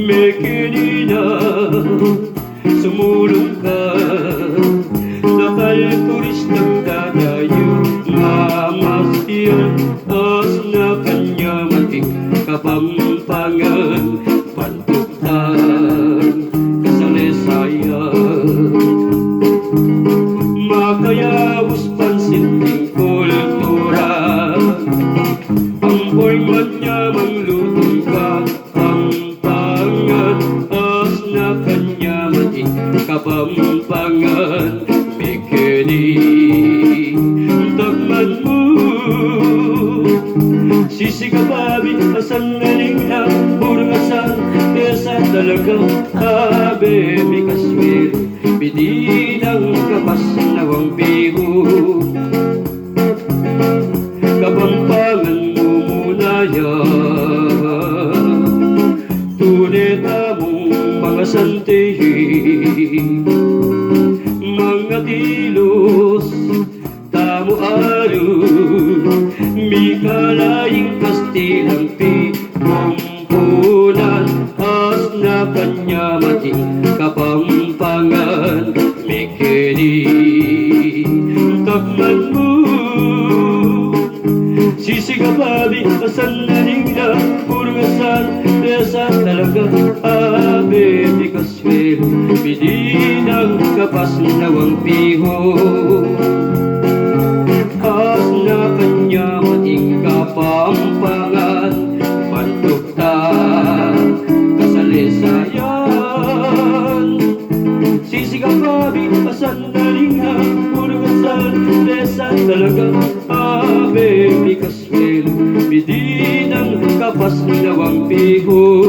Mekenina sumulong ka, nakalturistang dadayo, mamasyan as na kanya mating Kapampangan, Pantugtan, Kasalesayan. Makayawos pansinting kultura, ang boyman niya manglutong Kapampangan, as na kanya mating Kapampangan. Mekeni, tagman mo, sisigababi, asan galing na burungasan, kesa talagang abe, may kaswil, bidinang kapas nawang biho. Kapampangan mo muna yan, tuneta mong mga santihin, mga tilos, tamo alo, mikalaying kastilang pipumpunan, as na kanya mating Kapampangan. Mekeni, takman mo, sisigababi, asan naling na purgasan, desa talaga abe, di kaswel, bidinang kapas nawang piho. As na kanya mating Kapampangan, Pantugtan, Kasalesayan. Sisigababi, asan naling na purgasan, desa talaga abe, di kaswel, bidinang kapas nawang piho.